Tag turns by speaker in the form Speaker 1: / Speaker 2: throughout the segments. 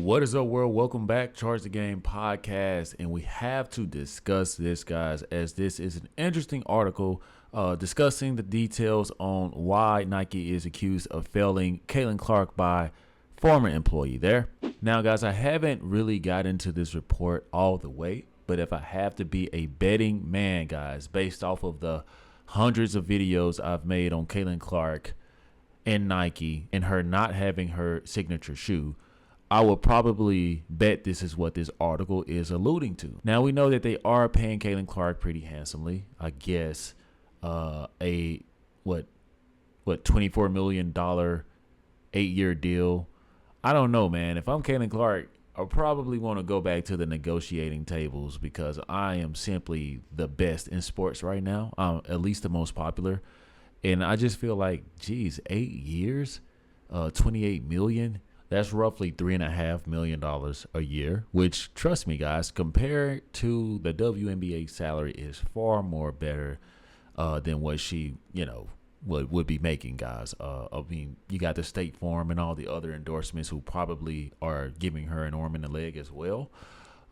Speaker 1: What is up, world? Welcome back, Charge the Game podcast, and we have to discuss this, guys, as this is an interesting article discussing the details on why Nike is accused of failing Kayn Clark by former employee there. Now, guys, I haven't really got into this report all the way, but if I have to be a betting man, guys, based off of the hundreds of videos I've made on Kayn Clark and Nike and her not having her signature shoe, I would probably bet this is what this article is alluding to. Now, we know that they are paying Kayn Clark pretty handsomely. I guess a $24 million 8-year deal. I don't know, man. If I'm Kayn Clark, I probably want to go back to the negotiating tables because I am simply the best in sports right now. I'm at least the most popular. And I just feel like, geez, 8 years, $28 million. That's roughly $3.5 million a year, which, trust me, guys, compared to the WNBA salary is far more better than what she, would be making, guys. I mean, you got the State Farm and all the other endorsements who probably are giving her an arm and a leg as well.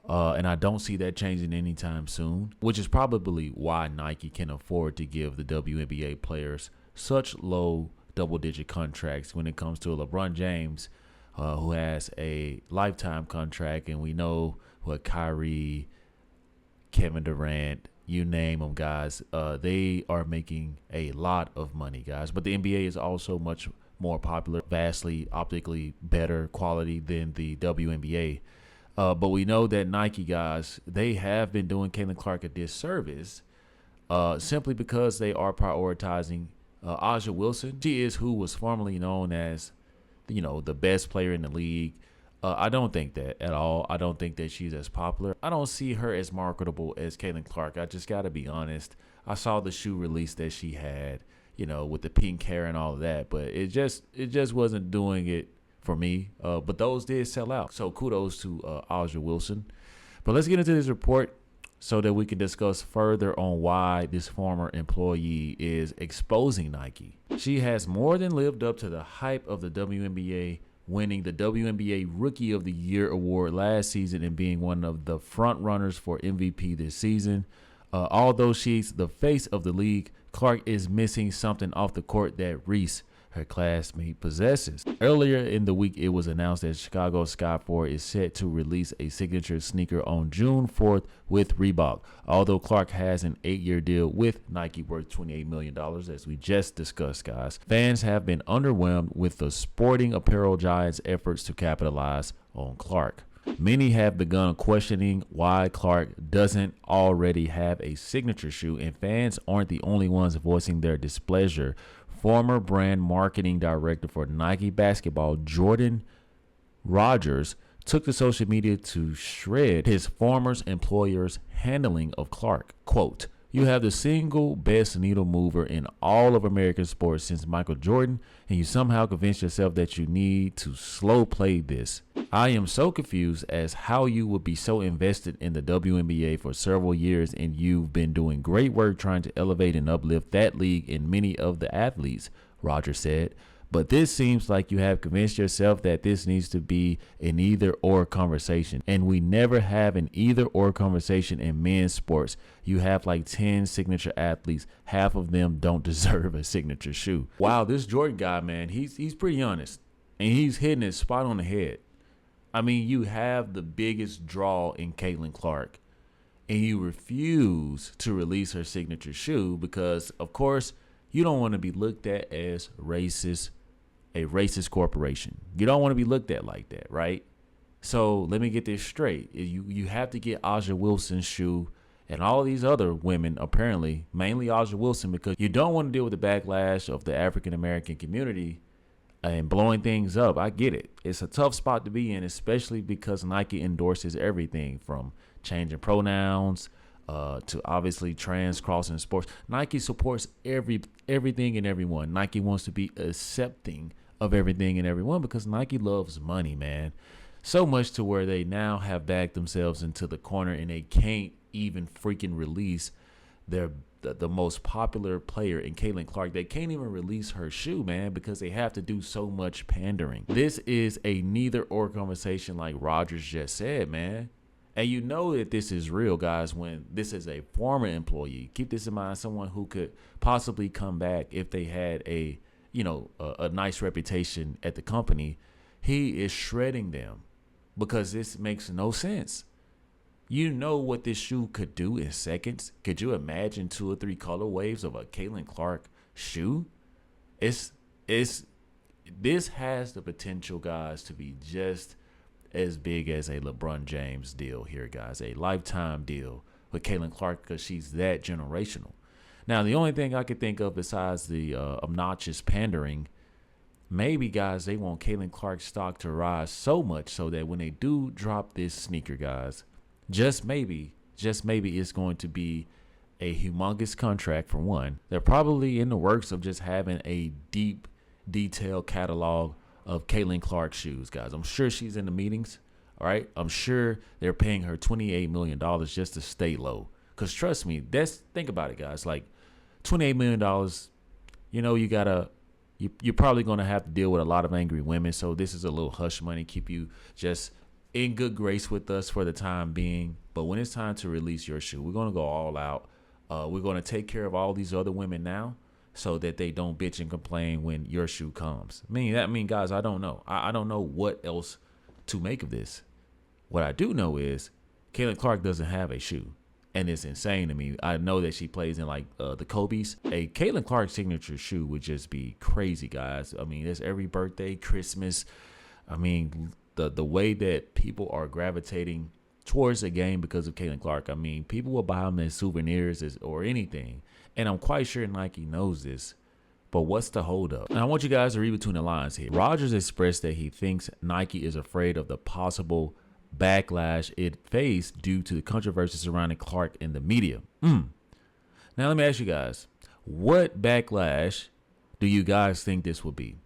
Speaker 1: And I don't see that changing anytime soon, which is probably why Nike can afford to give the WNBA players such low double-digit contracts when it comes to LeBron James, who has a lifetime contract, and we know what Kyrie, Kevin Durant, you name them, guys, they are making a lot of money, guys. But the NBA is also much more popular, vastly optically better quality than the WNBA. But we know that Nike, guys, they have been doing Kayn Clark a disservice simply because they are prioritizing A'ja Wilson. She is who was formerly known as the best player in the league. I don't think that at all. I don't think that she's as popular. I don't see her as marketable as Kayn Clark. I just got to be honest. I saw the shoe release that she had, with the pink hair and all of that, but it just wasn't doing it for me. But those did sell out. So kudos to A'ja Wilson. But let's get into this report so that we can discuss further on why this former employee is exposing Nike. She has more than lived up to the hype of the WNBA, winning the WNBA Rookie of the Year award last season and being one of the front runners for MVP this season. Although she's the face of the league, Clark is missing something off the court that Reese, her classmate, possesses. Earlier in the week, it was announced that Chicago Skyforce is set to release a signature sneaker on June 4th with Reebok. Although Clark has an 8-year deal with Nike worth $28 million, as we just discussed, guys, fans have been underwhelmed with the sporting apparel giant's efforts to capitalize on Clark. Many have begun questioning why Clark doesn't already have a signature shoe, and fans aren't the only ones voicing their displeasure. Former brand marketing director for Nike basketball, Jordan Rogers, took to social media to shred his former employer's handling of Clark. Quote, "You have the single best needle mover in all of American sports since Michael Jordan, and you somehow convince yourself that you need to slow play this. I am so confused as how you would be so invested in the WNBA for several years, and you've been doing great work trying to elevate and uplift that league and many of the athletes," Rogers said. "But this seems like you have convinced yourself that this needs to be an either-or conversation, and we never have an either-or conversation in men's sports. You have like 10 signature athletes. Half of them don't deserve a signature shoe." Wow, this Jordan guy, man, he's pretty honest, and he's hitting it spot on the head. I mean, you have the biggest draw in Kayn Clark, and you refuse to release her signature shoe because, of course, you don't want to be looked at as racist, a racist corporation. You don't want to be looked at like that, right? So let me get this straight. You have to get A'ja Wilson's shoe and all these other women, apparently, mainly A'ja Wilson, because you don't want to deal with the backlash of the African-American community and blowing things up. I get it. It's a tough spot to be in, especially because Nike endorses everything from changing pronouns to obviously trans crossing sports. Nike supports everything and everyone. Nike wants to be accepting of everything and everyone because Nike loves money, man. So much to where they now have backed themselves into the corner and they can't even freaking release their the most popular player in Kayn Clark. They can't even release her shoe, man, because they have to do so much pandering. This is a neither or conversation, like Rogers just said, man. And you know that this is real, guys, when this is a former employee. Keep this in mind, someone who could possibly come back if they had a, you know, a nice reputation at the company. He is shredding them because this makes no sense. You know what this shoe could do in seconds? Could you imagine 2 or 3 color waves of a Kayn Clark shoe? This has the potential, guys, to be just as big as a LeBron James deal here, guys. A lifetime deal with Kayn Clark because she's that generational. Now, the only thing I could think of besides the obnoxious pandering, maybe, guys, they want Kayn Clark's stock to rise so much so that when they do drop this sneaker, guys, just maybe it's going to be a humongous contract for one. They're probably in the works of just having a deep, detailed catalog of Kayn Clark shoes, guys. I'm sure she's in the meetings, all right? I'm sure they're paying her $28 million just to stay low. Because trust me, think about it, guys. Like, $28 million, you know, you're probably going to have to deal with a lot of angry women. So this is a little hush money, keep you just in good grace with us for the time being. But when it's time to release your shoe, we're going to go all out. We're going to take care of all these other women now, so that they don't bitch and complain when your shoe comes. Guys, I don't know. I don't know what else to make of this. What I do know is Kayn Clark doesn't have a shoe, and it's insane to me. I know that she plays in like the Kobe's. A Kayn Clark signature shoe would just be crazy, guys. I mean, it's every birthday, Christmas. I mean, the way that people are gravitating towards the game because of Kayn Clark. I mean, people will buy them as souvenirs or anything. And I'm quite sure Nike knows this, but what's the holdup? And I want you guys to read between the lines here. Rogers expressed that he thinks Nike is afraid of the possible backlash it faced due to the controversy surrounding Clark in the media. Now, let me ask you guys, what backlash do you guys think this would be?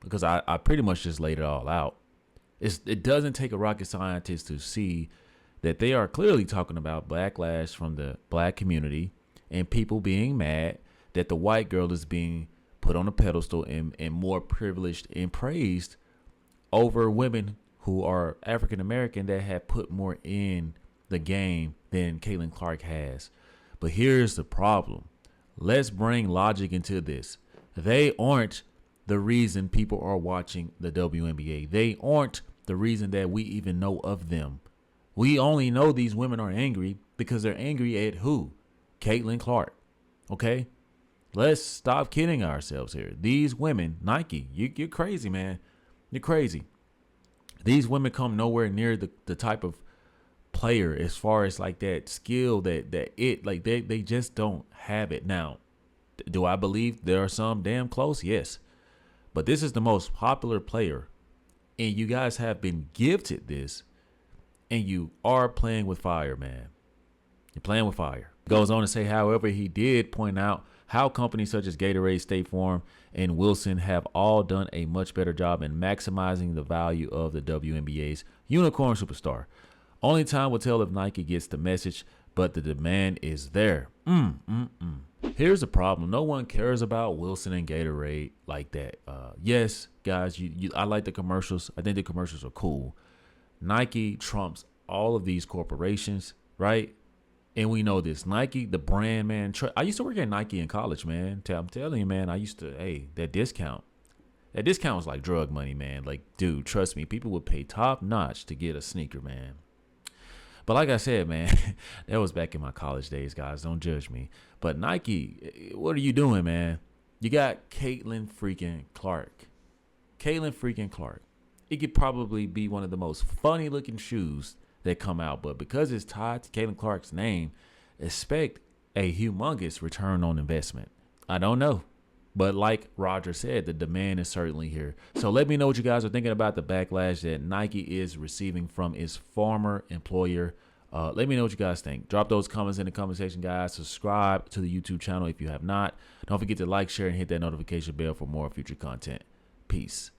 Speaker 1: Because I pretty much just laid it all out. It doesn't take a rocket scientist to see that they are clearly talking about backlash from the black community and people being mad that the white girl is being put on a pedestal and more privileged and praised over women who are African American that have put more in the game than Kayn Clark has. But here's the problem. Let's bring logic into this. They aren't the reason people are watching the WNBA. They aren't the reason that we even know of them. We only know these women are angry because they're angry at who? Kayn Clark. Okay? Let's stop kidding ourselves here. These women, Nike, you're crazy, man. You're crazy. These women come nowhere near the type of player as far as like that skill they just don't have it. Now, do I believe there are some damn close? Yes. But this is the most popular player, and you guys have been gifted this, and you are playing with fire, man. You're playing with fire. Goes on to say, however, he did point out how companies such as Gatorade, State Farm, and Wilson have all done a much better job in maximizing the value of the WNBA's unicorn superstar. Only time will tell if Nike gets the message, but the demand is there. Here's the problem. No one cares about Wilson and Gatorade like that. Yes, guys, I like the commercials. I think the commercials are cool. Nike trumps all of these corporations, right? And we know this. Nike, the brand, man. I used to work at Nike in college, man. I'm telling you, man, I used to, that discount was like drug money, man. Like, dude, trust me, people would pay top notch to get a sneaker, man. But like I said, man, that was back in my college days, guys. Don't judge me. But Nike, what are you doing, man? You got Kayn freaking Clark. Kayn freaking Clark. It could probably be one of the most funny looking shoes that come out, but because it's tied to Kayn Clark's name, expect a humongous return on investment. I don't know, but like Roger said, the demand is certainly here. So let me know what you guys are thinking about the backlash that Nike is receiving from its former employer. Let me know what you guys think. Drop those comments in the comment section, guys. Subscribe to the YouTube channel if you have not. Don't forget to like, share, and hit that notification bell for more future content. Peace.